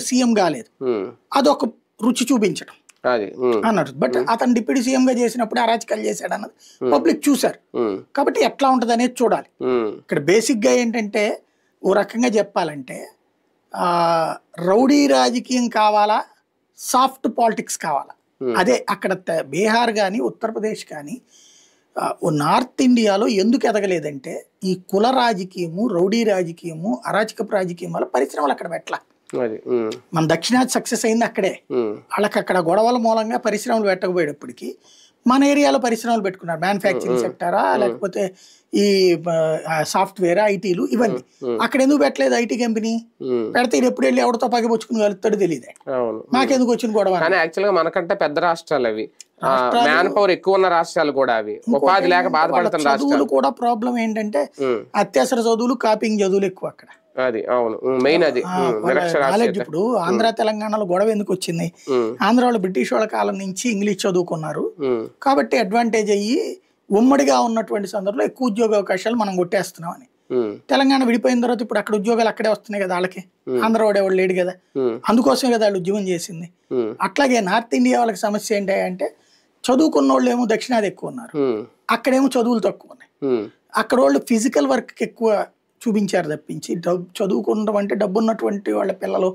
CM కాలేదు, అదొక రుచి చూపించడం అన్నారు. బట్ అతను డిప్యూటీ సీఎం గా చేసినప్పుడు అరాచకాలు చేశాడు అన్నది పబ్లిక్ చూశారు. కాబట్టి ఎట్లా ఉంటది అనేది చూడాలి. ఇక్కడ బేసిక్ గా ఏంటంటే ఓ రకంగా చెప్పాలంటే రౌడీ రాజకీయం కావాలా, సాఫ్ట్ పాలిటిక్స్ కావాలా, అదే అక్కడ బీహార్ కానీ ఉత్తరప్రదేశ్ కానీ నార్త్ ఇండియాలో ఎందుకు ఎదగలేదంటే ఈ కుల రాజకీయము, రౌడీ రాజకీయము, అరాచకపు రాజకీయం వల్ల పరిశ్రమలు అక్కడ పెట్టాల. మన దక్షిణాది సక్సెస్ అయింది అక్కడే. వాళ్ళకి అక్కడ గొడవల మూలంగా పరిశ్రమలు పెట్టకపోయేటప్పటికి మన ఏరియాలో పరిశ్రమలు పెట్టుకున్నారు. మ్యానుఫ్యాక్చరింగ్ సెక్టారా లేకపోతే ఈ సాఫ్ట్వేర్, ఐటీలు ఇవన్నీ. అక్కడ ఎందుకు పెట్టలేదు ఐటీ కంపెనీ? పెడితే ఇది ఎప్పుడు వెళ్ళి ఎవరితో పగపుచ్చుకుని కలుగుతాడు తెలియదు. మాకెందుకు వచ్చిన గొడవ? యాక్చువల్గా మనకంటే పెద్ద రాష్ట్రాలు అవి, మ్యాన్ పవర్ ఎక్కువ ఉన్న రాష్ట్రాలు కూడా అవి, ఉపాధి లేక బాధపడుతున్న రాష్ట్రాలు కూడా. ప్రాబ్లం ఏంటంటే అత్యవసర చదువులు, కాపింగ్ చదువులు ఎక్కువ అక్కడ. అది అవును మెయిన్. అది నాలెడ్జ్ ఇప్పుడు ఆంధ్ర తెలంగాణలో గొడవ ఎందుకు వచ్చింది? ఆంధ్ర వాళ్ళు బ్రిటిష్ వాళ్ళ కాలం నుంచి ఇంగ్లీష్ చదువుకున్నారు కాబట్టి అడ్వాంటేజ్ అయ్యి ఉమ్మడిగా ఉన్నటువంటి సందర్భంలో ఎక్కువ ఉద్యోగ అవకాశాలు మనం కొట్టేస్తున్నాం అని. తెలంగాణ విడిపోయిన తర్వాత ఇప్పుడు అక్కడ ఉద్యోగాలు అక్కడే వస్తున్నాయి కదా వాళ్ళకి. ఆంధ్ర వాడేవాళ్ళు లేడు కదా, అందుకోసమే కదా వాళ్ళు ఉద్యమం చేసింది. అట్లాగే నార్త్ ఇండియా వాళ్ళకి సమస్య ఏంటి అంటే చదువుకున్న వాళ్ళు ఏమో దక్షిణాది ఎక్కువ ఉన్నారు, అక్కడేమో చదువులు తక్కువ ఉన్నాయి. అక్కడ వాళ్ళు ఫిజికల్ వర్క్ ఎక్కువ చూపించారు తప్పించి చదువుకుంటాం అంటే డబ్బు ఉన్నటువంటి వాళ్ళ పిల్లలు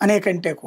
అనేకంటే కూడా